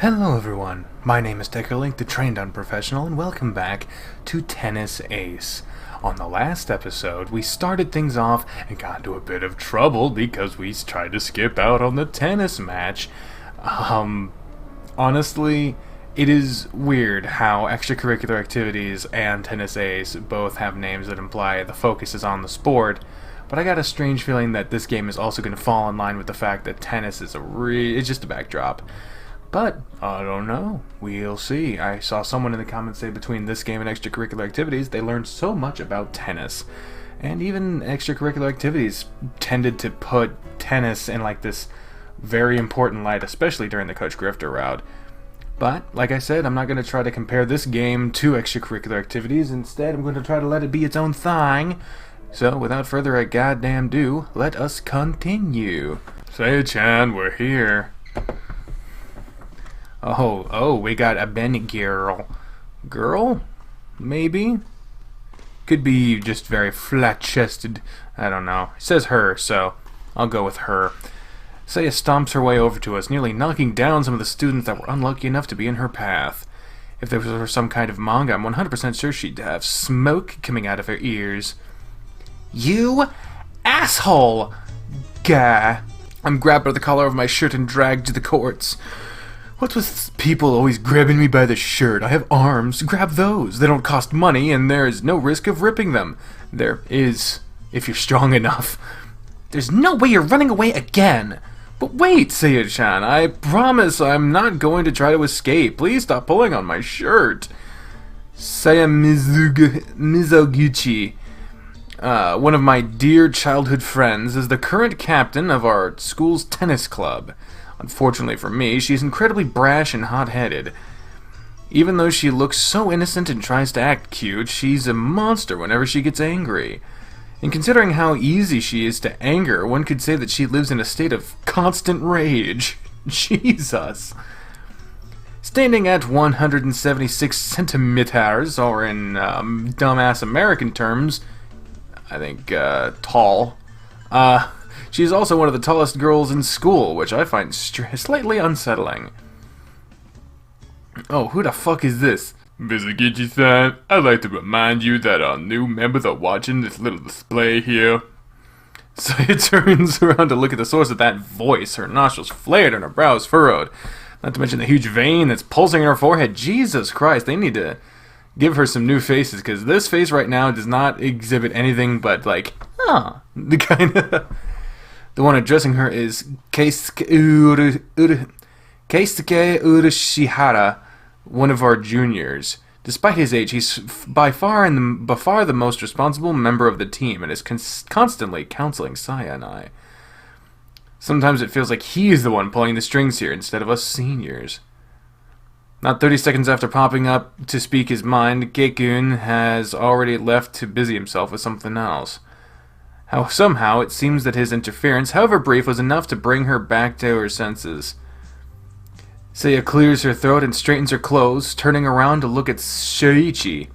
Hello everyone, my name is Deckerlink, the Trained Unprofessional, and welcome back to Tennis Ace. On the last episode, we started things off and got into a bit of trouble because we tried to skip out on the tennis match. Honestly, it is weird how extracurricular activities and Tennis Ace both have names that imply the focus is on the sport, but I got a strange feeling that this game is also going to fall in line with the fact that tennis is it's just a backdrop. But, I don't know. We'll see. I saw someone in the comments say between this game and extracurricular activities, they learned so much about tennis. And even extracurricular activities tended to put tennis in like this very important light, especially during the Coach Grifter route. But, like I said, I'm not going to try to compare this game to extracurricular activities. Instead, I'm going to try to let it be its own thing. So, without further goddamn ado, let us continue. Saya-chan, we're here. Oh, we got a Benny girl. Girl? Maybe? Could be just very flat-chested. I don't know. It says her, so I'll go with her. Saya stomps her way over to us, nearly knocking down some of the students that were unlucky enough to be in her path. If there was some kind of manga, I'm 100% sure she'd have smoke coming out of her ears. You asshole! Gah! I'm grabbed by the collar of my shirt and dragged to the courts. What's with people always grabbing me by the shirt? I have arms. Grab those. They don't cost money, and there is no risk of ripping them. There is, if you're strong enough. There's no way you're running away again. But wait, Saya-chan, I promise I'm not going to try to escape. Please stop pulling on my shirt. Saya Mizoguchi, one of my dear childhood friends, is the current captain of our school's tennis club. Unfortunately for me, she's incredibly brash and hot-headed. Even though she looks so innocent and tries to act cute, she's a monster whenever she gets angry. And considering how easy she is to anger, one could say that she lives in a state of constant rage. Jesus. Standing at 176 centimeters, or in dumbass American terms, I think, tall. She is also one of the tallest girls in school, which I find slightly unsettling. Oh, who the fuck is this? Mizoguchi-san, I'd like to remind you that our new members are watching this little display here. Saya turns around to look at the source of that voice, her nostrils flared and her brows furrowed. Not to mention the huge vein that's pulsing in her forehead. Jesus Christ, they need to give her some new faces, because this face right now does not exhibit anything but, like, the kind of... The one addressing her is Keisuke Urashihara, one of our juniors. Despite his age, he's by far the most responsible member of the team and is constantly counseling Saya and I. Sometimes it feels like he is the one pulling the strings here instead of us seniors. Not 30 seconds after popping up to speak his mind, Gekun has already left to busy himself with something else. Somehow, it seems that his interference, however brief, was enough to bring her back to her senses. Saya clears her throat and straightens her clothes, turning around to look at Shoichi.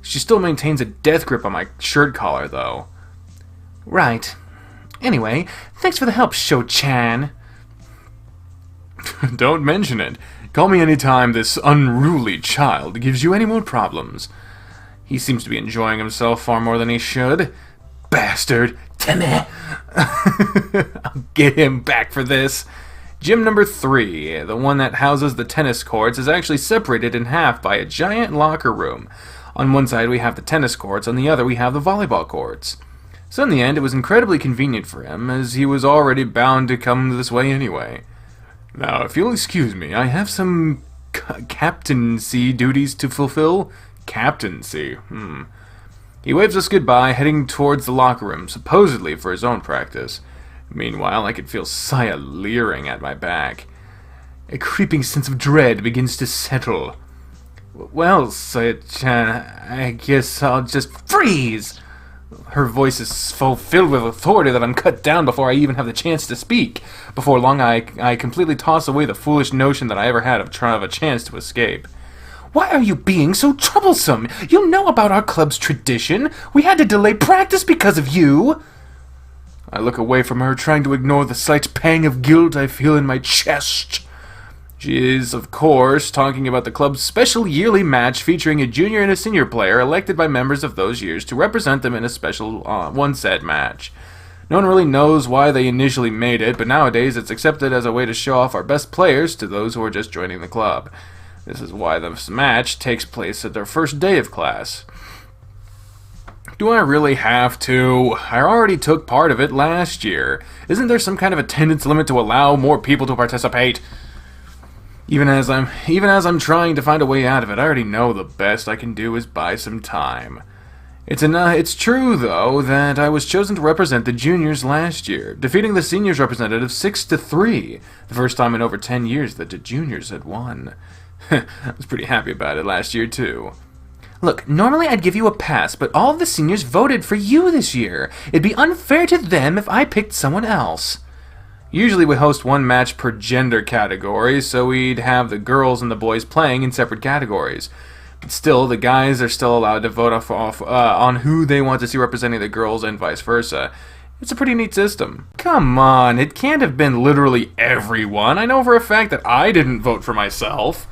She still maintains a death grip on my shirt collar, though. Right. Anyway, thanks for the help, Sho-chan. Don't mention it. Call me anytime this unruly child gives you any more problems. He seems to be enjoying himself far more than he should. Bastard! Timmy! I'll get him back for this. Gym number 3, the one that houses the tennis courts, is actually separated in half by a giant locker room. On one side we have the tennis courts, on the other we have the volleyball courts. So in the end it was incredibly convenient for him, as he was already bound to come this way anyway. Now, if you'll excuse me, I have some captaincy duties to fulfill. Captaincy, He waves us goodbye, heading towards the locker room, supposedly for his own practice. Meanwhile, I could feel Saya leering at my back. A creeping sense of dread begins to settle. Well, Saya-chan, I guess I'll just freeze! Her voice is so filled with authority that I'm cut down before I even have the chance to speak. Before long, I completely toss away the foolish notion that I ever had of trying to have a chance to escape. Why are you being so troublesome? You know about our club's tradition. We had to delay practice because of you. I look away from her, trying to ignore the slight pang of guilt I feel in my chest. She is, of course, talking about the club's special yearly match featuring a junior and a senior player elected by members of those years to represent them in a special one-set match. No one really knows why they initially made it, but nowadays it's accepted as a way to show off our best players to those who are just joining the club. This is why this match takes place at their first day of class. Do I really have to? I already took part of it last year. Isn't there some kind of attendance limit to allow more people to participate? Even as I'm trying to find a way out of it, I already know the best I can do is buy some time. It's true, though, that I was chosen to represent the juniors last year, defeating the seniors representative 6-3, the first time in over 10 years that the juniors had won. I was pretty happy about it last year, too. Look, normally I'd give you a pass, but all of the seniors voted for you this year. It'd be unfair to them if I picked someone else. Usually we host one match per gender category, so we'd have the girls and the boys playing in separate categories. But still, the guys are still allowed to vote on who they want to see representing the girls and vice versa. It's a pretty neat system. Come on, it can't have been literally everyone. I know for a fact that I didn't vote for myself.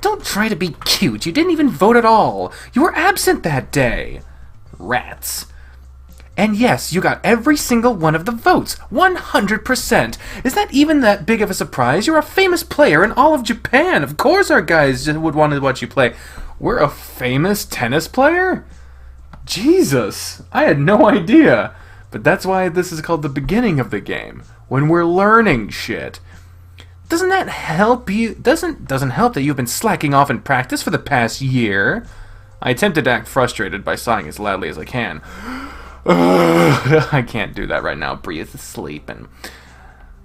Don't try to be cute. You didn't even vote at all. You were absent that day. Rats. And yes, you got every single one of the votes. 100%. Is that even that big of a surprise? You're a famous player in all of Japan. Of course our guys would want to watch you play. We're a famous tennis player? Jesus, I had no idea. But that's why this is called the beginning of the game. When we're learning shit. Doesn't that help you? Doesn't help that you've been slacking off in practice for the past year? I attempted to act frustrated by sighing as loudly as I can. I can't do that right now. Bri is asleep, and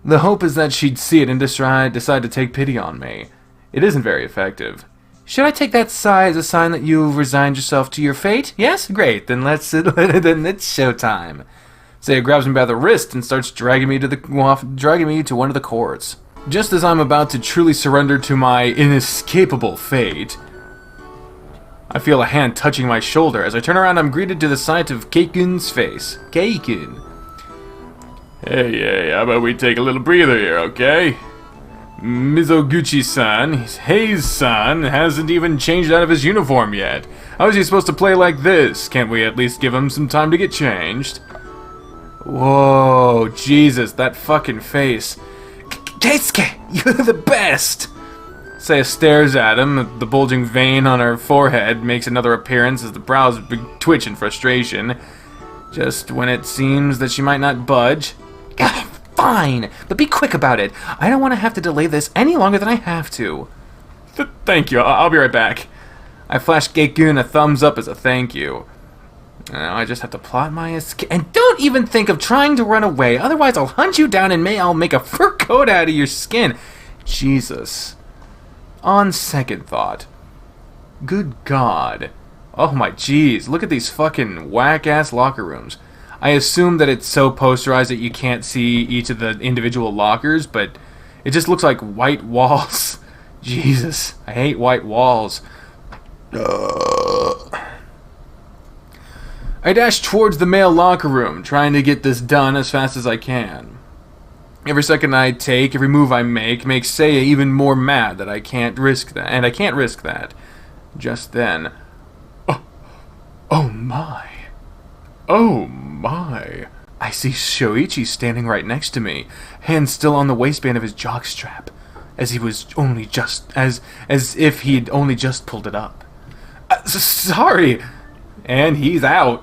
the hope is that she'd see it and decide to take pity on me. It isn't very effective. Should I take that sigh as a sign that you've resigned yourself to your fate? Yes? Great. Then it's showtime. Saya grabs me by the wrist and starts dragging me to one of the courts. Just as I'm about to truly surrender to my inescapable fate, I feel a hand touching my shoulder. As I turn around, I'm greeted to the sight of Keikun's face. Keikun. Hey, how about we take a little breather here, okay? Mizoguchi-san, Hayes-san, hasn't even changed out of his uniform yet. How is he supposed to play like this? Can't we at least give him some time to get changed? Whoa, Jesus, that fucking face. Keisuke, you're the best! Saya stares at him. The bulging vein on her forehead makes another appearance as the brows twitch in frustration. Just when it seems that she might not budge. Fine, but be quick about it. I don't want to have to delay this any longer than I have to. Thank you, I'll be right back. I flash Keikun a thumbs up as a thank you. Now I just have to plot my escape. And don't even think of trying to run away, otherwise I'll hunt you down and I'll make a fur coat out of your skin. Jesus. On second thought. Good God. Oh my jeez, look at these fucking whack-ass locker rooms. I assume that it's so posterized that you can't see each of the individual lockers, but it just looks like white walls. Jesus, I hate white walls. I dash towards the male locker room, trying to get this done as fast as I can. Every second I take, every move I make, makes Saya even more mad that I can't risk that, and I can't risk that. Just then, oh my. Oh my. I see Shoichi standing right next to me, hand still on the waistband of his jockstrap, as if he'd only just pulled it up. Sorry. And he's out.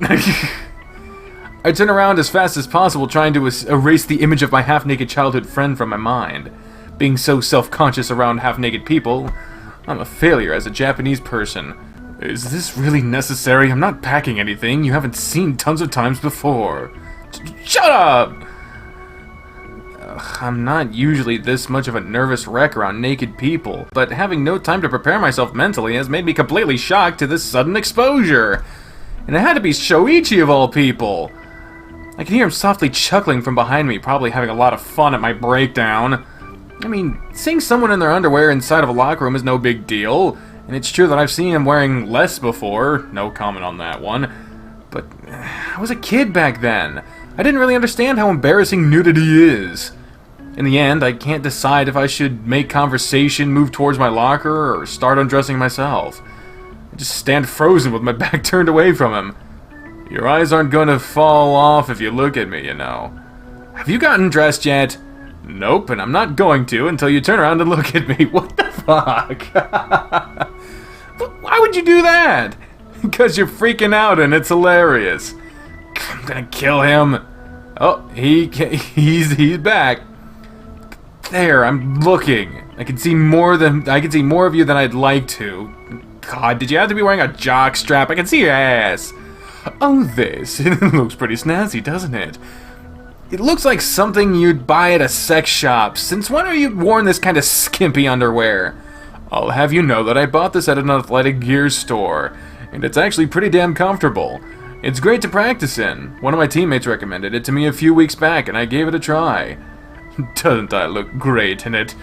I turn around as fast as possible, trying to erase the image of my half-naked childhood friend from my mind. Being so self-conscious around half-naked people, I'm a failure as a Japanese person. Is this really necessary? I'm not packing anything you haven't seen tons of times before. Shut up! I'm not usually this much of a nervous wreck around naked people, but having no time to prepare myself mentally has made me completely shocked to this sudden exposure. And it had to be Shoichi of all people. I can hear him softly chuckling from behind me, probably having a lot of fun at my breakdown. I mean, seeing someone in their underwear inside of a locker room is no big deal, and it's true that I've seen him wearing less before, no comment on that one, but I was a kid back then. I didn't really understand how embarrassing nudity is. In the end, I can't decide if I should make conversation, move towards my locker, or start undressing myself. I just stand frozen with my back turned away from him. Your eyes aren't going to fall off if you look at me, you know. Have you gotten dressed yet? Nope, and I'm not going to until you turn around and look at me. What the fuck? Why would you do that? Because you're freaking out and it's hilarious. I'm gonna kill him. Oh, he's back. There, I'm looking. I can see more of you than I'd like to. God, did you have to be wearing a jock strap? I can see your ass. Oh, this. It looks pretty snazzy, doesn't it? It looks like something you'd buy at a sex shop. Since when have you worn this kind of skimpy underwear? I'll have you know that I bought this at an athletic gear store, and it's actually pretty damn comfortable. It's great to practice in. One of my teammates recommended it to me a few weeks back, and I gave it a try. Doesn't I look great in it?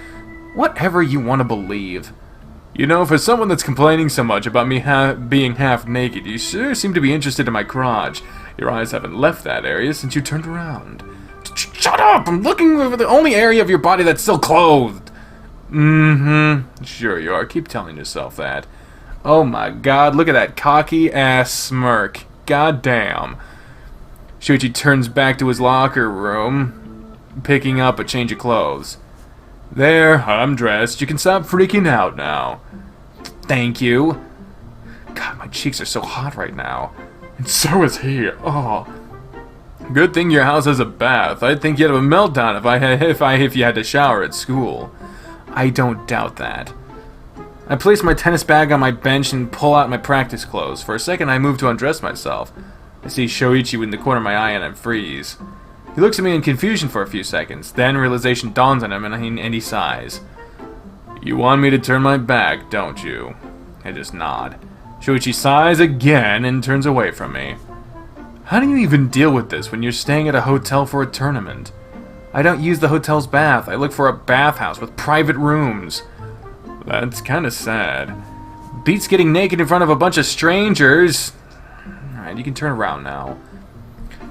Whatever you want to believe. You know, for someone that's complaining so much about me being half naked, you sure seem to be interested in my crotch. Your eyes haven't left that area since you turned around. Shut up! I'm looking over the only area of your body that's still clothed. Mm-hmm. Sure you are. Keep telling yourself that. Oh my god, look at that cocky-ass smirk. God damn. Shuichi turns back to his locker room, picking up a change of clothes. There, I'm dressed. You can stop freaking out now. Thank you. God, my cheeks are so hot right now. And so is he. Oh. Good thing your house has a bath. I'd think you'd have a meltdown if you had to shower at school. I don't doubt that. I place my tennis bag on my bench and pull out my practice clothes. For a second, I move to undress myself. I see Shoichi in the corner of my eye and I freeze. He looks at me in confusion for a few seconds. Then realization dawns on him and he sighs. You want me to turn my back, don't you? I just nod. Shoichi sighs again and turns away from me. How do you even deal with this when you're staying at a hotel for a tournament? I don't use the hotel's bath. I look for a bathhouse with private rooms. That's kind of sad. Beats getting naked in front of a bunch of strangers. Alright, you can turn around now.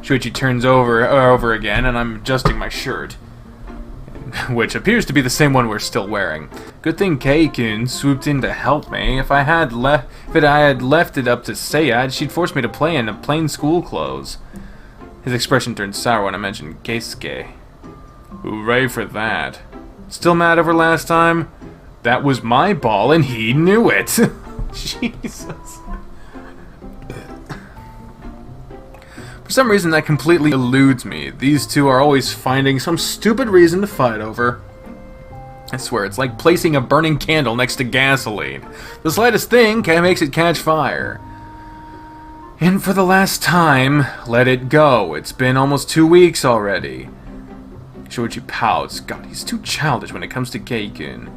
Shuichi turns over again, and I'm adjusting my shirt, which appears to be the same one we're still wearing. Good thing Kei-kun swooped in to help me. If I had left it up to Seiya, she'd force me to play in plain school clothes. His expression turned sour when I mentioned Keisuke. Hooray for that. Still mad over last time? That was my ball, and he knew it. Jesus. For some reason, that completely eludes me. These two are always finding some stupid reason to fight over. I swear, it's like placing a burning candle next to gasoline. The slightest thing makes it catch fire. And for the last time, let it go. It's been almost 2 weeks already. Shoichi pouts. God, he's too childish when it comes to Kei-kun.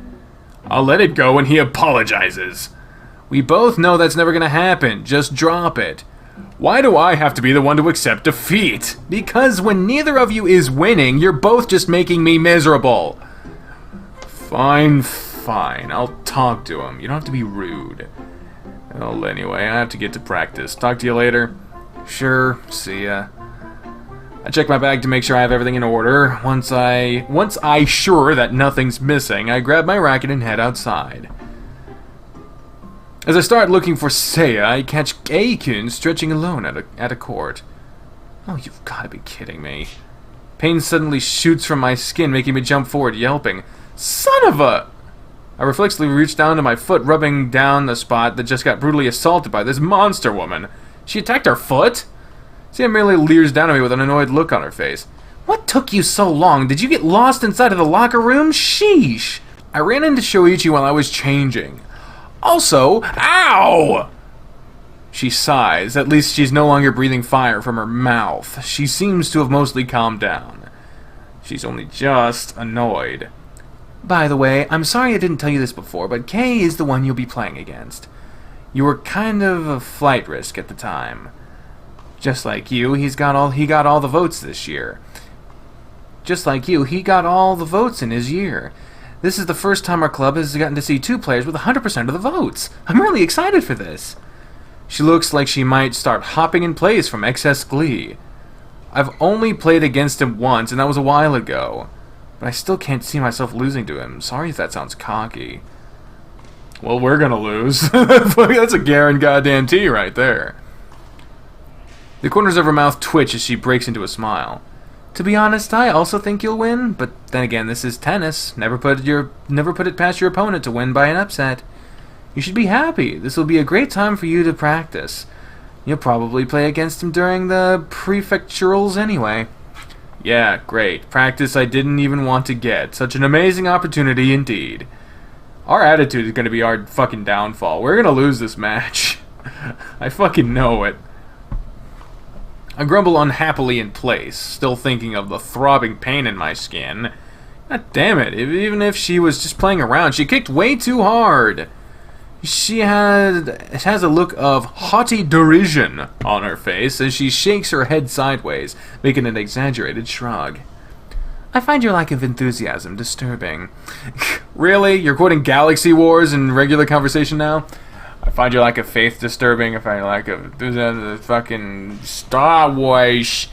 I'll let it go when he apologizes. We both know that's never gonna happen. Just drop it. Why do I have to be the one to accept defeat? Because when neither of you is winning, you're both just making me miserable. Fine, fine. I'll talk to him. You don't have to be rude. Well, anyway, I have to get to practice. Talk to you later. Sure, see ya. I check my bag to make sure I have everything in order. Once I sure that nothing's missing, I grab my racket and head outside. As I start looking for Seiya, I catch Kei-kun stretching alone at a court. Oh, you've got to be kidding me. Pain suddenly shoots from my skin, making me jump forward, yelping, Son of a... I reflexively reach down to my foot, rubbing down the spot that just got brutally assaulted by this monster woman. She attacked our foot? Seiya merely leers down at me with an annoyed look on her face. What took you so long? Did you get lost inside of the locker room? Sheesh! I ran into Shoichi while I was changing. Also, ow! She sighs. At least she's no longer breathing fire from her mouth. She seems to have mostly calmed down. She's only just annoyed. By the way, I'm sorry I didn't tell you this before, but Kei is the one you'll be playing against. You were kind of a flight risk at the time. Just like you, he got all the votes this year. Just like you, he got all the votes in his year. This is the first time our club has gotten to see 2 players with 100% of the votes. I'm really excited for this. She looks like she might start hopping in place from excess glee. I've only played against him once, and that was a while ago. but I still can't see myself losing to him. Sorry if that sounds cocky. Well, we're gonna lose. That's a guarantee right there. The corners of her mouth twitch as she breaks into a smile. To be honest, I also think you'll win, but then again, this is tennis. Never put it past your opponent to win by an upset. You should be happy. This will be a great time for you to practice. You'll probably play against him during the prefecturals anyway. Yeah, great. Practice I didn't even want to get. Such an amazing opportunity indeed. Our attitude is going to be our fucking downfall. We're going to lose this match. I fucking know it. I grumble unhappily in place, still thinking of the throbbing pain in my skin. God damn it, even if she was just playing around, she kicked way too hard. She has a look of haughty derision on her face as she shakes her head sideways, making an exaggerated shrug. I find your lack of enthusiasm disturbing. Really? You're quoting Galaxy Wars in regular conversation now? I find your lack of faith disturbing. I find your lack of fucking Star Wars.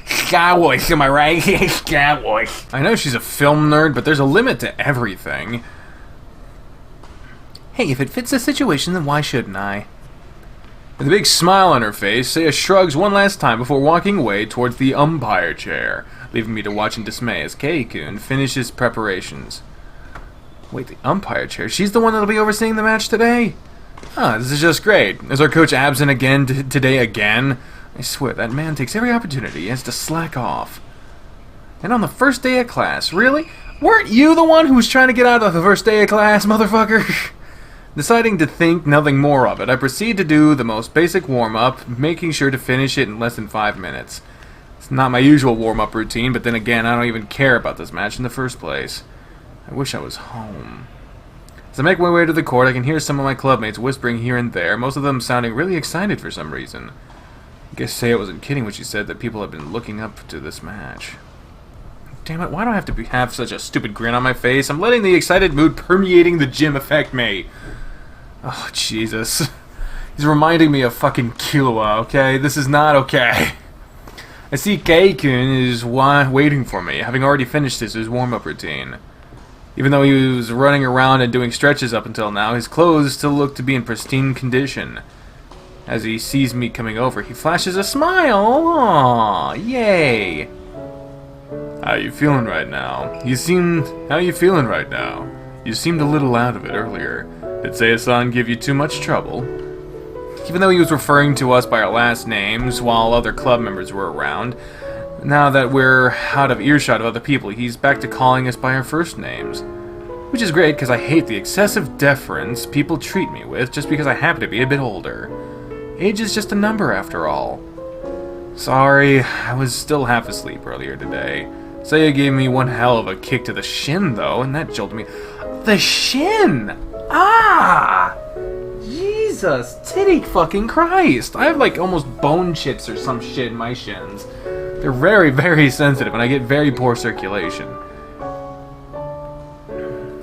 Star Wars, am I right? Star Wars. I know she's a film nerd, but there's a limit to everything. Hey, if it fits the situation, then why shouldn't I? With a big smile on her face, Seiya shrugs one last time before walking away towards the umpire chair, leaving me to watch in dismay as Kei-kun finishes preparations. Wait, the umpire chair? She's the one that'll be overseeing the match today? Ah, this is just great. Is our coach absent again today again? I swear, that man takes every opportunity he has to slack off. And on the first day of class, really? Weren't you the one who was trying to get out of the first day of class, motherfucker? Deciding to think nothing more of it, I proceed to do the most basic warm-up, making sure to finish it in less than 5 minutes. It's not my usual warm-up routine, but then again, I don't even care about this match in the first place. I wish I was home. As I make my way to the court, I can hear some of my clubmates whispering here and there, most of them sounding really excited for some reason. I guess Seiya wasn't kidding when she said that people have been looking up to this match. Damn it, why do I have to have such a stupid grin on my face? I'm letting the excited mood permeating the gym affect me. Oh, Jesus. He's reminding me of fucking Killua, okay? This is not okay. I see Kei-kun is waiting for me, having already finished his warm-up routine. Even though he was running around and doing stretches up until now, his clothes still look to be in pristine condition. As he sees me coming over, he flashes a smile. Aww, yay. How you feeling right now? How you feeling right now? You seemed a little out of it earlier. Did Seiya-san give you too much trouble? Even though he was referring to us by our last names while other club members were around, now that we're out of earshot of other people, he's back to calling us by our first names. Which is great, because I hate the excessive deference people treat me with just because I happen to be a bit older. Age is just a number, after all. Sorry, I was still half asleep earlier today. Seiya gave me one hell of a kick to the shin, though, and that jolted me. The shin! Ah! Jesus, titty fucking Christ! I have like almost bone chips or some shit in my shins. They're very, very sensitive, and I get very poor circulation.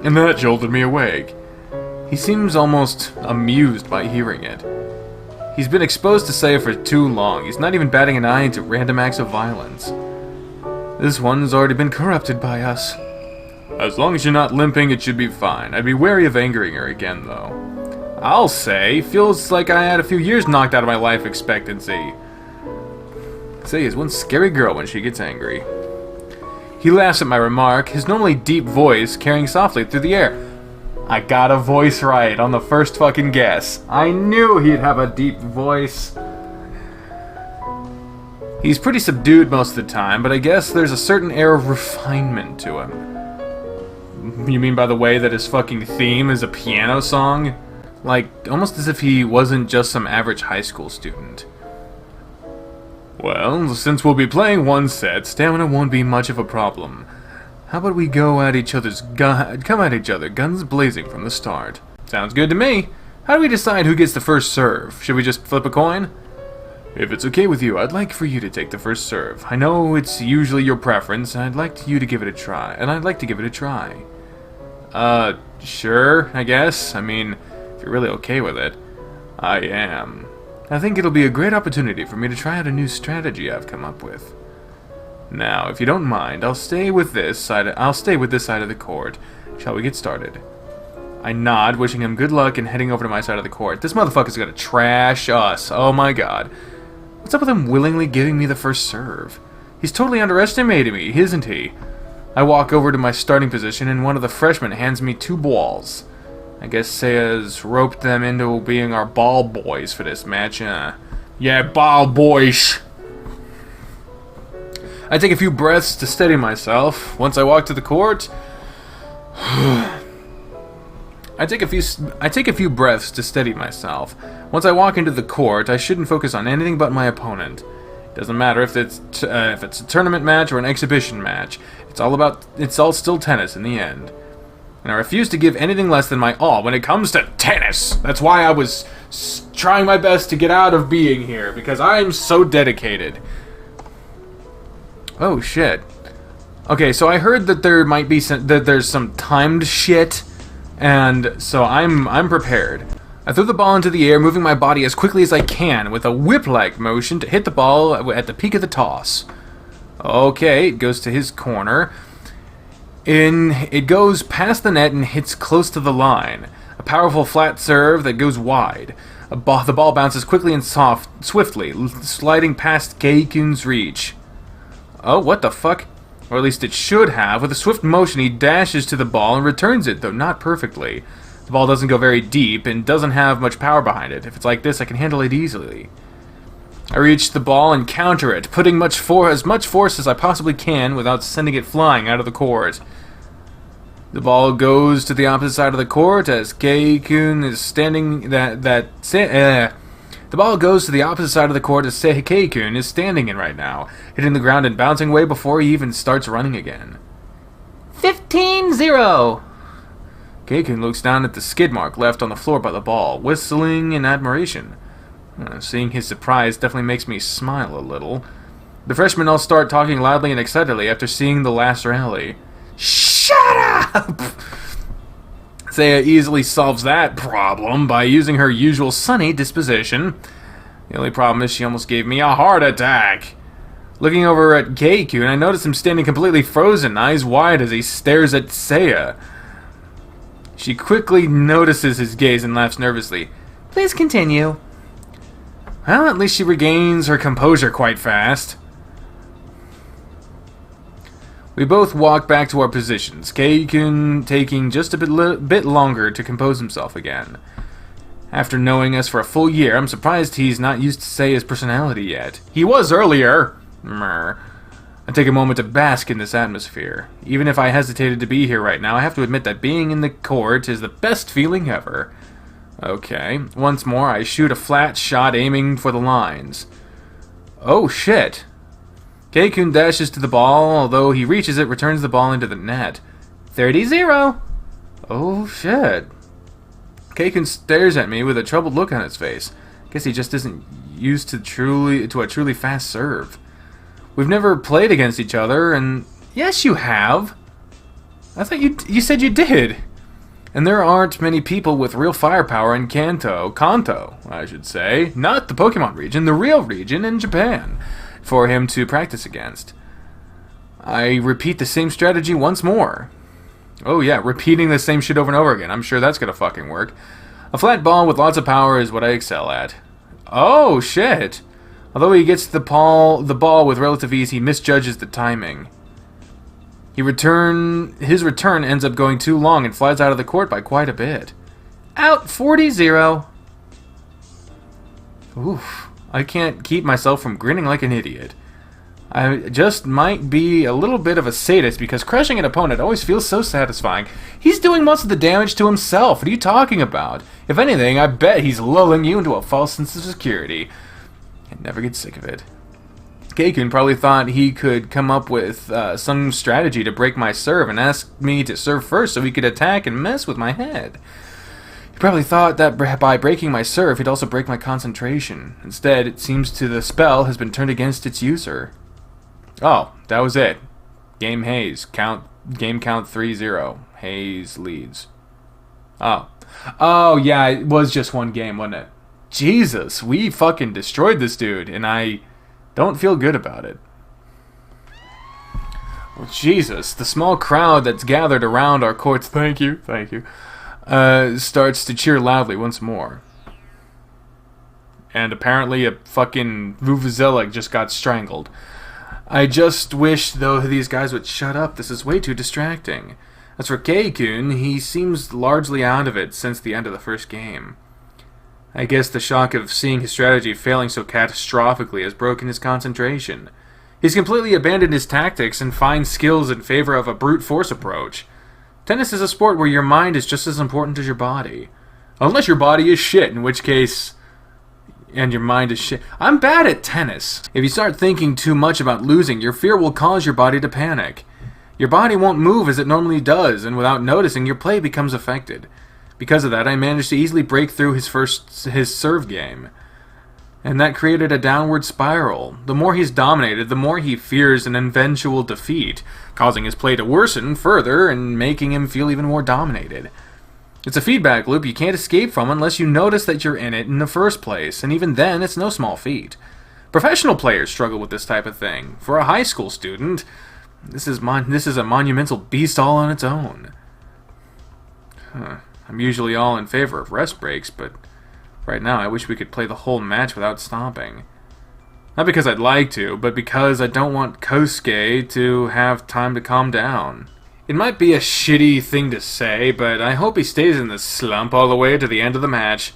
And that jolted me awake. He seems almost amused by hearing it. He's been exposed to Seiya for too long. He's not even batting an eye into random acts of violence. This one's already been corrupted by us. As long as you're not limping, it should be fine. I'd be wary of angering her again, though. I'll say, feels like I had a few years knocked out of my life expectancy. Seiya's one scary girl when she gets angry. He laughs at my remark, his normally deep voice carrying softly through the air. I got a voice right on the first fucking guess. I knew he'd have a deep voice. He's pretty subdued most of the time, but I guess there's a certain air of refinement to him. You mean by the way that his fucking theme is a piano song? Like, almost as if he wasn't just some average high school student. Well, since we'll be playing one set, stamina won't be much of a problem. How about we come at each other, guns blazing from the start? Sounds good to me. How do we decide who gets the first serve? Should we just flip a coin? If it's okay with you, I'd like for you to take the first serve. I know it's usually your preference, and I'd like you to give it a try. Sure, I guess. I mean, if you're really okay with it. I am. I think it'll be a great opportunity for me to try out a new strategy I've come up with. Now, if you don't mind, I'll stay with this side of the court. Shall we get started? I nod, wishing him good luck and heading over to my side of the court. This motherfucker's gonna trash us. Oh my god. What's up with him willingly giving me the first serve? He's totally underestimated me, isn't he? I walk over to my starting position and one of the freshmen hands me 2 balls. I guess Saya's roped them into being our ball boys for this match. Yeah, ball boys. I take a few breaths to steady myself. Once I walk to the court, I take a few breaths to steady myself. Once I walk into the court, I shouldn't focus on anything but my opponent. It doesn't matter if it's a tournament match or an exhibition match. It's all still tennis in the end. And I refuse to give anything less than my all when it comes to tennis. That's why I was trying my best to get out of being here, because I'm so dedicated. Oh shit. Okay, so I heard that there's some timed shit, and so I'm prepared. I throw the ball into the air, moving my body as quickly as I can with a whip-like motion to hit the ball at the peak of the toss. Okay, it goes to his corner. It goes past the net and hits close to the line. A powerful flat serve that goes wide. The ball bounces quickly and swiftly, sliding past Keikun's reach. Oh, what the fuck? Or at least it should have. With a swift motion, he dashes to the ball and returns it, though not perfectly. The ball doesn't go very deep and doesn't have much power behind it. If it's like this, I can handle it easily. I reach the ball and counter it, putting as much force as I possibly can without sending it flying out of the court. The ball goes to the opposite side of the court as Keikun is standing. The ball goes to the opposite side of the court as Keikun is standing in right now, hitting the ground and bouncing away before he even starts running again. 15-0. Keikun looks down at the skid mark left on the floor by the ball, whistling in admiration. Seeing his surprise definitely makes me smile a little. The freshmen all start talking loudly and excitedly after seeing the last rally. Shut up! Saya easily solves that problem by using her usual sunny disposition. The only problem is she almost gave me a heart attack. Looking over at Keikun, I notice him standing completely frozen, eyes wide as he stares at Saya. She quickly notices his gaze and laughs nervously. Please continue. Well, at least she regains her composure quite fast. We both walk back to our positions, Keikun taking just a bit longer to compose himself again. After knowing us for a full year, I'm surprised he's not used to Saya's personality yet. He was earlier! I take a moment to bask in this atmosphere. Even if I hesitated to be here right now, I have to admit that being in the court is the best feeling ever. Okay, once more I shoot a flat shot aiming for the lines. Oh shit! Keikun dashes to the ball, although he reaches it, returns the ball into the net. 30-0! Oh shit. Keikun stares at me with a troubled look on his face. Guess he just isn't used to a truly fast serve. We've never played against each other, and yes, you have. I thought you said you did. And there aren't many people with real firepower in Kanto, I should say, not the Pokemon region, the real region in Japan, for him to practice against. I repeat the same strategy once more. Oh yeah, repeating the same shit over and over again. I'm sure that's gonna fucking work. A flat ball with lots of power is what I excel at. Oh shit! Although he gets the ball with relative ease, he misjudges the timing. His return ends up going too long and flies out of the court by quite a bit. Out 40-0. Oof. I can't keep myself from grinning like an idiot. I just might be a little bit of a sadist because crushing an opponent always feels so satisfying. He's doing most of the damage to himself. What are you talking about? If anything, I bet he's lulling you into a false sense of security. I never get sick of it. Keikun probably thought he could come up with some strategy to break my serve and ask me to serve first so he could attack and mess with my head. He probably thought that by breaking my serve, he'd also break my concentration. Instead, it seems the spell has been turned against its user. Oh, that was it. Game Hayes. Game count 3-0. Hayes leads. Oh, yeah, it was just one game, wasn't it? Jesus, we fucking destroyed this dude, and I don't feel good about it. Jesus, the small crowd that's gathered around our courts, thank you, starts to cheer loudly once more. And apparently a fucking Vuvuzela just got strangled. I just wish, though, these guys would shut up. This is way too distracting. As for Keikun, he seems largely out of it since the end of the first game. I guess the shock of seeing his strategy failing so catastrophically has broken his concentration. He's completely abandoned his tactics and fine skills in favor of a brute force approach. Tennis is a sport where your mind is just as important as your body. Unless your body is shit, in which case... and your mind is shit. I'm bad at tennis. If you start thinking too much about losing, your fear will cause your body to panic. Your body won't move as it normally does, and without noticing, your play becomes affected. Because of that, I managed to easily break through his serve game. And that created a downward spiral. The more he's dominated, the more he fears an eventual defeat, causing his play to worsen further and making him feel even more dominated. It's a feedback loop you can't escape from unless you notice that you're in it in the first place, and even then, it's no small feat. Professional players struggle with this type of thing. For a high school student, this is a monumental beast all on its own. I'm usually all in favor of rest breaks, but right now I wish we could play the whole match without stopping. Not because I'd like to, but because I don't want Kosuke to have time to calm down. It might be a shitty thing to say, but I hope he stays in this slump all the way to the end of the match.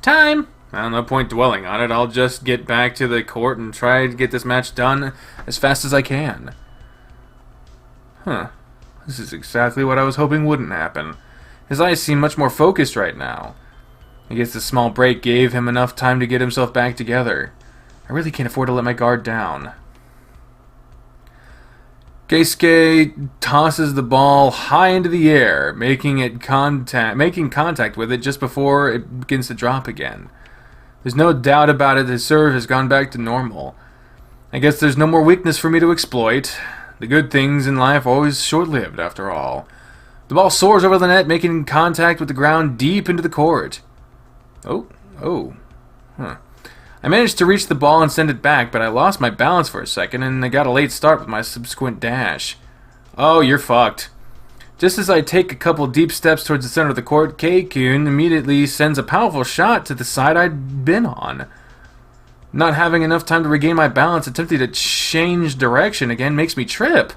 Time! Well, no point dwelling on it. I'll just get back to the court and try to get this match done as fast as I can. This is exactly what I was hoping wouldn't happen. His eyes seem much more focused right now. I guess the small break gave him enough time to get himself back together. I really can't afford to let my guard down. Keisuke tosses the ball high into the air, making contact with it just before it begins to drop again. There's no doubt about it, his serve has gone back to normal. I guess there's no more weakness for me to exploit. The good things in life are always short-lived, after all. The ball soars over the net, making contact with the ground deep into the court. I managed to reach the ball and send it back, but I lost my balance for a second, and I got a late start with my subsequent dash. Oh, you're fucked. Just as I take a couple deep steps towards the center of the court, Keikun immediately sends a powerful shot to the side I'd been on. Not having enough time to regain my balance, attempting to change direction again makes me trip.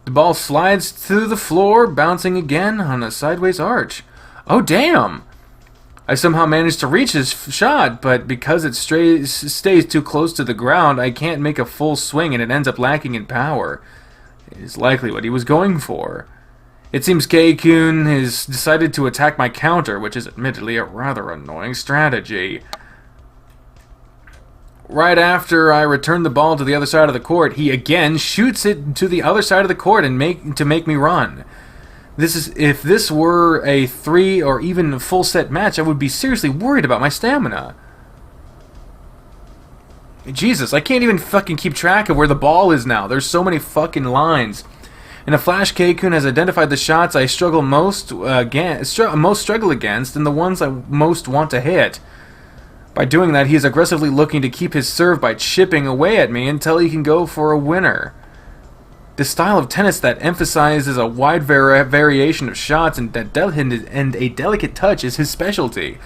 The ball slides through the floor, bouncing again on a sideways arch. Oh, damn! I somehow managed to reach his shot, but because it stays too close to the ground, I can't make a full swing and it ends up lacking in power. It is likely what he was going for. It seems Keikun has decided to attack my counter, which is admittedly a rather annoying strategy. Right after I return the ball to the other side of the court, he again shoots it to the other side of the court and make me run. If this were a 3 or even a full set match, I would be seriously worried about my stamina. Jesus, I can't even fucking keep track of where the ball is now. There's so many fucking lines. In a flash, Keikun has identified the shots I struggle most struggle against and the ones I most want to hit. By doing that, he is aggressively looking to keep his serve by chipping away at me until he can go for a winner. This style of tennis that emphasizes a wide variation of shots and a delicate touch is his specialty.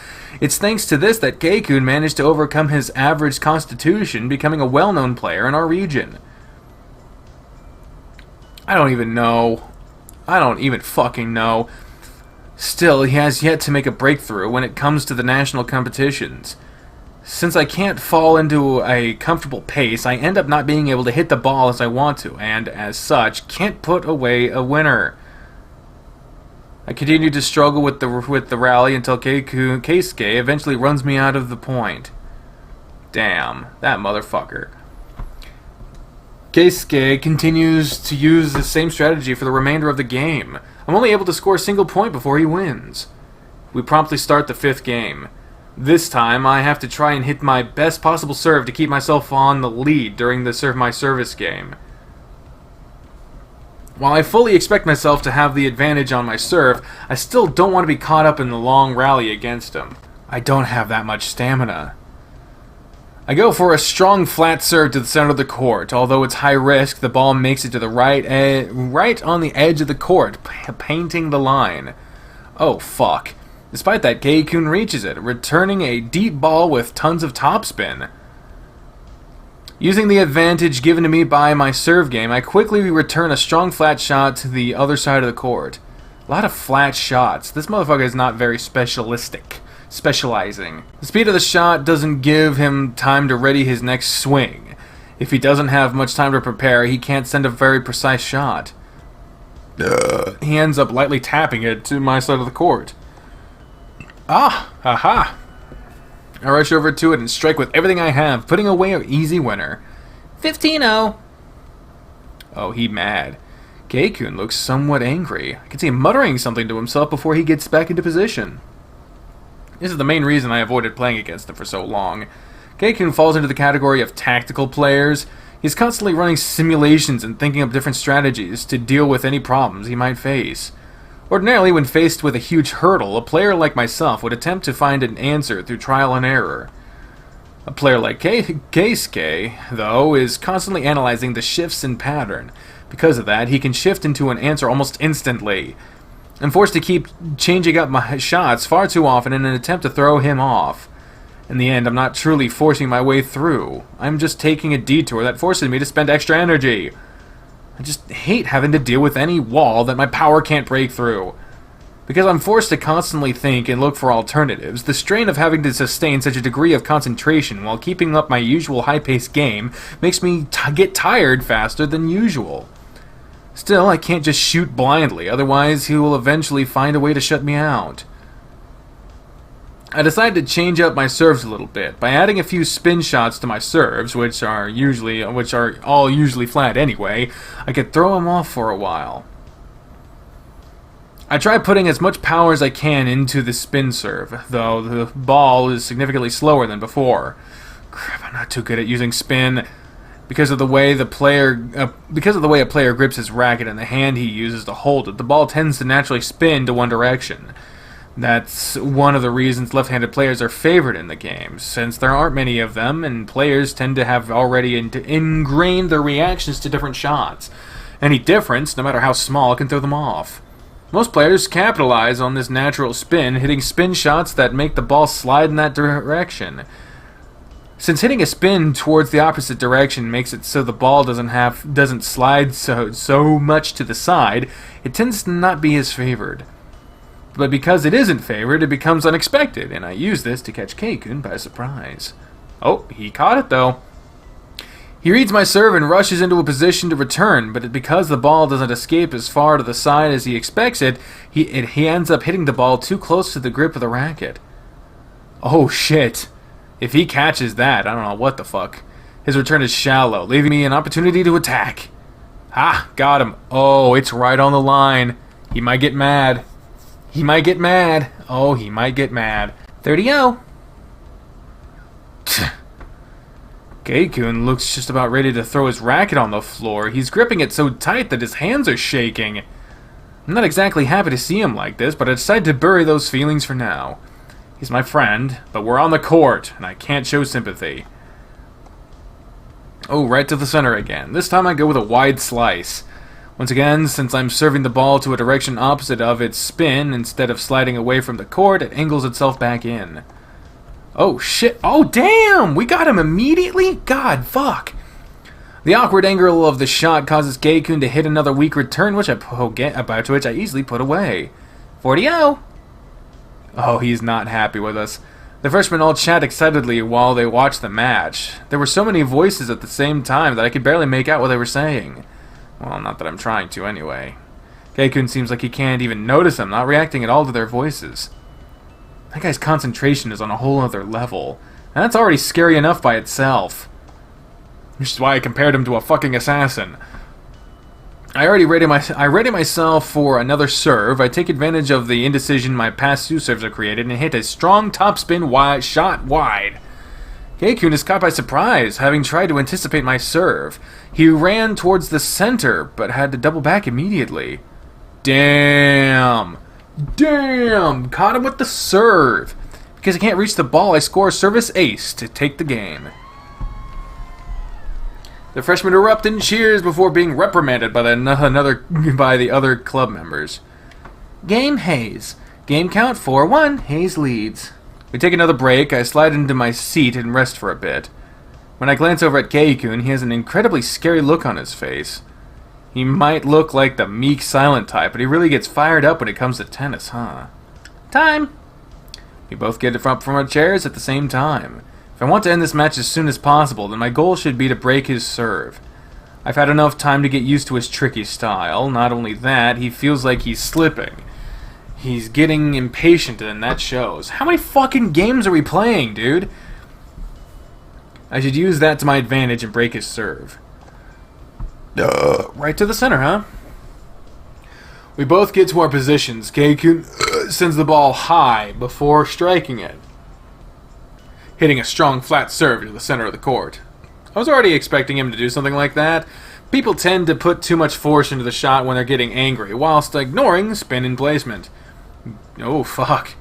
It's thanks to this that Keikun managed to overcome his average constitution, becoming a well-known player in our region. I don't even fucking know. Still, he has yet to make a breakthrough when it comes to the national competitions. Since I can't fall into a comfortable pace, I end up not being able to hit the ball as I want to, and as such, can't put away a winner. I continue to struggle with the rally until Keisuke eventually runs me out of the point. Damn, that motherfucker. Keisuke continues to use the same strategy for the remainder of the game. I'm only able to score a single point before he wins. We promptly start the 5th game. This time, I have to try and hit my best possible serve to keep myself on the lead during my service game. While I fully expect myself to have the advantage on my serve, I still don't want to be caught up in the long rally against him. I don't have that much stamina. I go for a strong flat serve to the center of the court. Although it's high risk, the ball makes it to the right on the edge of the court, painting the line. Oh, fuck. Despite that, Keikun reaches it, returning a deep ball with tons of topspin. Using the advantage given to me by my serve game, I quickly return a strong flat shot to the other side of the court. A lot of flat shots. This motherfucker is not very specializing. The speed of the shot doesn't give him time to ready his next swing. If he doesn't have much time to prepare, he can't send a very precise shot. He ends up lightly tapping it to my side of the court. Ah, haha. I rush over to it and strike with everything I have, putting away an easy winner. 15-0. Oh, he mad. Keikun looks somewhat angry. I can see him muttering something to himself before he gets back into position. This is the main reason I avoided playing against him for so long. Keikun falls into the category of tactical players. He's constantly running simulations and thinking up different strategies to deal with any problems he might face. Ordinarily, when faced with a huge hurdle, a player like myself would attempt to find an answer through trial and error. A player like Keisuke, though, is constantly analyzing the shifts in pattern. Because of that, he can shift into an answer almost instantly. I'm forced to keep changing up my shots far too often in an attempt to throw him off. In the end, I'm not truly forcing my way through. I'm just taking a detour that forces me to spend extra energy. I just hate having to deal with any wall that my power can't break through. Because I'm forced to constantly think and look for alternatives, the strain of having to sustain such a degree of concentration while keeping up my usual high-paced game makes me get tired faster than usual. Still, I can't just shoot blindly, otherwise he will eventually find a way to shut me out. I decided to change up my serves a little bit by adding a few spin shots to my serves, which are all usually flat anyway. I could throw them off for a while. I try putting as much power as I can into the spin serve, though the ball is significantly slower than before. Crap, I'm not too good at using spin because of the way a player grips his racket and the hand he uses to hold it. The ball tends to naturally spin to one direction. That's one of the reasons left-handed players are favored in the game, since there aren't many of them, and players tend to have already ingrained their reactions to different shots. Any difference, no matter how small, can throw them off. Most players capitalize on this natural spin, hitting spin shots that make the ball slide in that direction. Since hitting a spin towards the opposite direction makes it so the ball doesn't slide so much to the side, it tends to not be as favored. But because it isn't favored, it becomes unexpected, and I use this to catch Keikun by surprise. Oh, he caught it though. He reads my serve and rushes into a position to return, but because the ball doesn't escape as far to the side as he expects it, he ends up hitting the ball too close to the grip of the racket. Oh shit. If he catches that, I don't know what the fuck. His return is shallow, leaving me an opportunity to attack. Ha! Got him. Oh, it's right on the line. He might get mad. He might get mad. Oh, he might get mad. 30-0. Keikun looks just about ready to throw his racket on the floor. He's gripping it so tight that his hands are shaking. I'm not exactly happy to see him like this, but I decided to bury those feelings for now. He's my friend, but we're on the court, and I can't show sympathy. Oh, right to the center again. This time I go with a wide slice. Once again, since I'm serving the ball to a direction opposite of its spin, instead of sliding away from the court, it angles itself back in. Oh shit, oh damn! We got him immediately? God, fuck! The awkward angle of the shot causes Keikun to hit another weak return, which I easily put away. 40-0! Oh, he's not happy with us. The freshmen all chat excitedly while they watch the match. There were so many voices at the same time that I could barely make out what they were saying. Well, not that I'm trying to, anyway. Keikun seems like he can't even notice them, not reacting at all to their voices. That guy's concentration is on a whole other level. And that's already scary enough by itself. Which is why I compared him to a fucking assassin. I ready myself for another serve. I take advantage of the indecision my past two serves have created and hit a strong topspin shot wide. Keikun is caught by surprise, having tried to anticipate my serve. He ran towards the center, but had to double back immediately. Damn! Damn! Caught him with the serve! Because I can't reach the ball, I score a service ace to take the game. The freshmen erupt in cheers before being reprimanded by the other club members. Game Hayes. Game count 4-1. Hayes leads. We take another break. I slide into my seat and rest for a bit. When I glance over at Keikun, he has an incredibly scary look on his face. He might look like the meek, silent type, but he really gets fired up when it comes to tennis, huh? Time! We both get up from our chairs at the same time. If I want to end this match as soon as possible, then my goal should be to break his serve. I've had enough time to get used to his tricky style. Not only that, he feels like he's slipping. He's getting impatient, and that shows. How many fucking games are we playing, dude? I should use that to my advantage and break his serve. Right to the center, huh? We both get to our positions. Keikun sends the ball high before striking it, hitting a strong flat serve to the center of the court. I was already expecting him to do something like that. People tend to put too much force into the shot when they're getting angry, whilst ignoring spin and placement. Oh, fuck.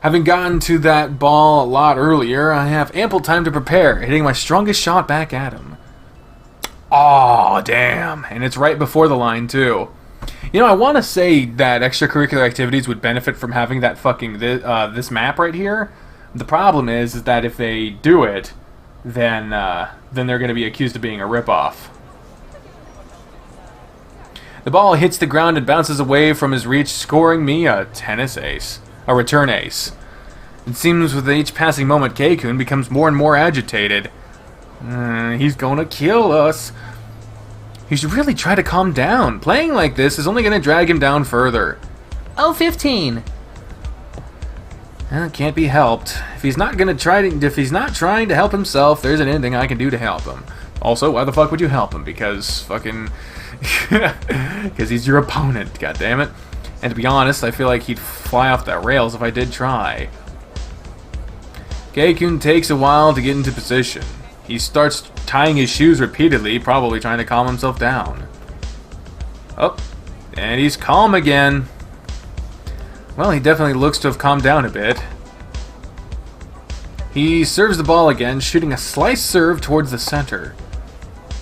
Having gotten to that ball a lot earlier, I have ample time to prepare, hitting my strongest shot back at him. Aw, damn. And it's right before the line, too. You know, I want to say that extracurricular activities would benefit from having that fucking this map right here. The problem is that if they do it, then they're going to be accused of being a ripoff. The ball hits the ground and bounces away from his reach, scoring me a tennis ace. A return ace. It seems with each passing moment, Keikun becomes more and more agitated. He's gonna kill us. He should really try to calm down. Playing like this is only gonna drag him down further. Oh, 15. Can't be helped. If he's not trying to help himself, there isn't anything I can do to help him. Also, why the fuck would you help him? Because fucking because he's your opponent, goddammit. And to be honest, I feel like he'd fly off the rails if I did try. Keikun takes a while to get into position. He starts tying his shoes repeatedly, probably trying to calm himself down. Oh, and he's calm again. Well, he definitely looks to have calmed down a bit. He serves the ball again, shooting a slice serve towards the center.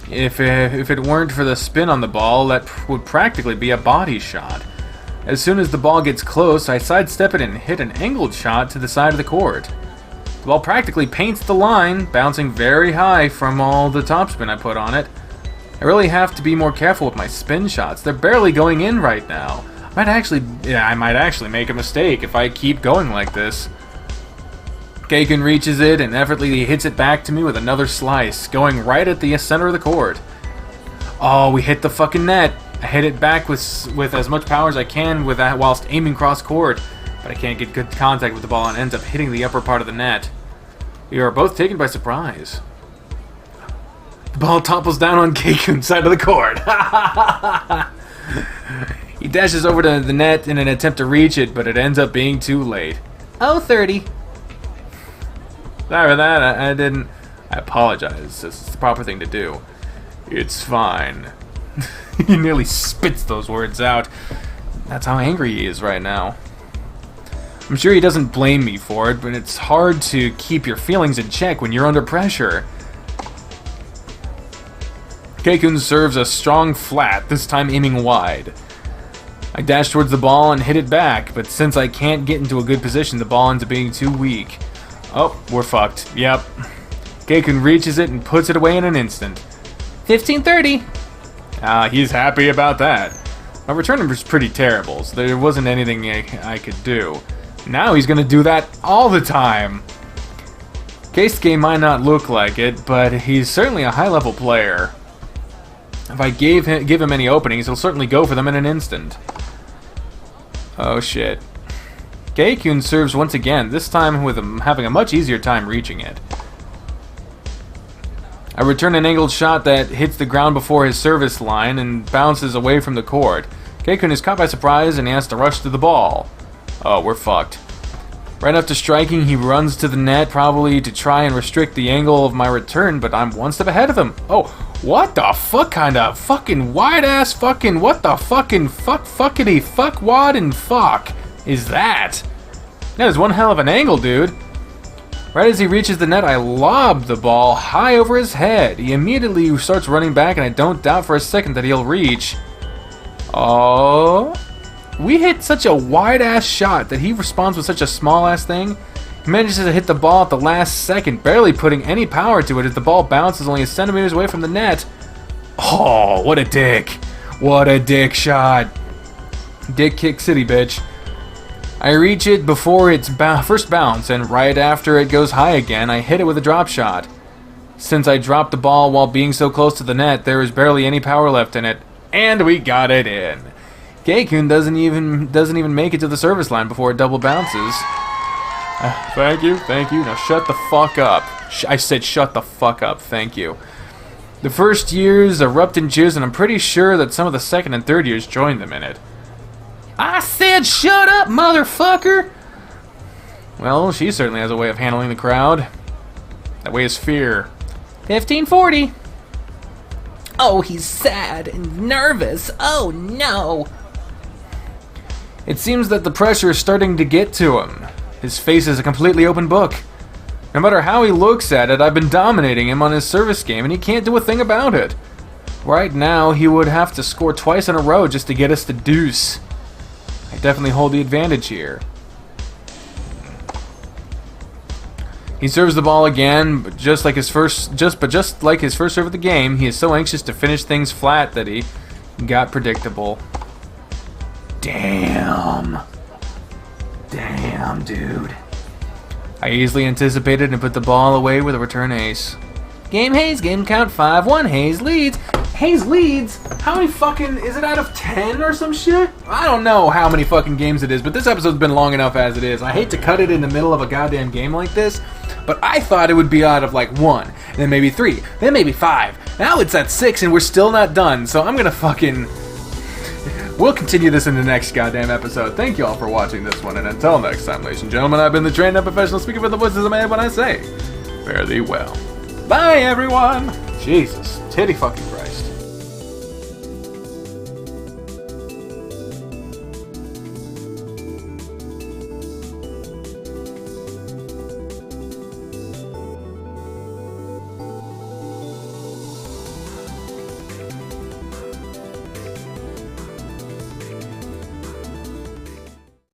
If it weren't for the spin on the ball, that would practically be a body shot. As soon as the ball gets close, I sidestep it and hit an angled shot to the side of the court. The ball practically paints the line, bouncing very high from all the topspin I put on it. I really have to be more careful with my spin shots. They're barely going in right now. I might actually make a mistake if I keep going like this. Keikun reaches it and effortlessly hits it back to me with another slice, going right at the center of the court. Oh, we hit the fucking net. I hit it back with as much power as I can with that whilst aiming cross court, but I can't get good contact with the ball and ends up hitting the upper part of the net. We are both taken by surprise. The ball topples down on Keikun's side of the court. He dashes over to the net in an attempt to reach it, but it ends up being too late. Oh, 30. Sorry for that, I didn't... I apologize, it's the proper thing to do. It's fine. He nearly spits those words out. That's how angry he is right now. I'm sure he doesn't blame me for it, but it's hard to keep your feelings in check when you're under pressure. Keikun serves a strong flat, this time aiming wide. I dash towards the ball and hit it back, but since I can't get into a good position, the ball ends up being too weak. Oh, we're fucked. Yep. Keikun reaches it and puts it away in an instant. 15-30. He's happy about that. My return was pretty terrible, so there wasn't anything I could do. Now he's gonna do that all the time. Keisuke might not look like it, but he's certainly a high-level player. If I give him any openings, he'll certainly go for them in an instant. Oh shit. Keikun serves once again, this time with him having a much easier time reaching it. I return an angled shot that hits the ground before his service line and bounces away from the court. Keikun is caught by surprise and he has to rush to the ball. Oh, we're fucked. Right after striking, he runs to the net, probably to try and restrict the angle of my return, but I'm one step ahead of him. Oh, what the fuck kind of fucking wide-ass fucking what the fucking fuckity fuck wad and fuck is that? That is one hell of an angle, dude. Right as he reaches the net, I lob the ball high over his head. He immediately starts running back, and I don't doubt for a second that he'll reach. Oh, we hit such a wide-ass shot that he responds with such a small-ass thing. He manages to hit the ball at the last second, barely putting any power to it as the ball bounces only a centimeters away from the net. Oh, what a dick. What a dick shot. Dick kick city, bitch. I reach it before its first bounce, and right after it goes high again, I hit it with a drop shot. Since I dropped the ball while being so close to the net, there is barely any power left in it, and we got it in. Keikun doesn't even make it to the service line before it double bounces. Thank you. Now shut the fuck up. I said shut the fuck up, thank you. The first years erupt in cheers, and I'm pretty sure that some of the second and third years joined them in it. I said shut up, motherfucker! Well, she certainly has a way of handling the crowd. That way is fear. 1540. Oh, he's sad and nervous. Oh, no. It seems that the pressure is starting to get to him. His face is a completely open book. No matter how he looks at it, I've been dominating him on his service game, and he can't do a thing about it. Right now, he would have to score twice in a row just to get us to deuce. I definitely hold the advantage here. He serves the ball again, but just like his first serve of the game, he is so anxious to finish things flat that he got predictable. Damn, dude. I easily anticipated and put the ball away with a return ace. Game Hayes, game count 5-1. Hayes leads. Hayes leads? How many fucking... Is it out of 10 or some shit? I don't know how many fucking games it is, but this episode's been long enough as it is. I hate to cut it in the middle of a goddamn game like this, but I thought it would be out of like 1, then maybe 3, then maybe 5. Now it's at 6 and we're still not done, so I'm gonna fucking... We'll continue this in the next goddamn episode. Thank you all for watching this one, and until next time, ladies and gentlemen, I've been the trained up professional speaker with the voices of man when I say, fare thee well. Bye, everyone! Jesus, titty fucking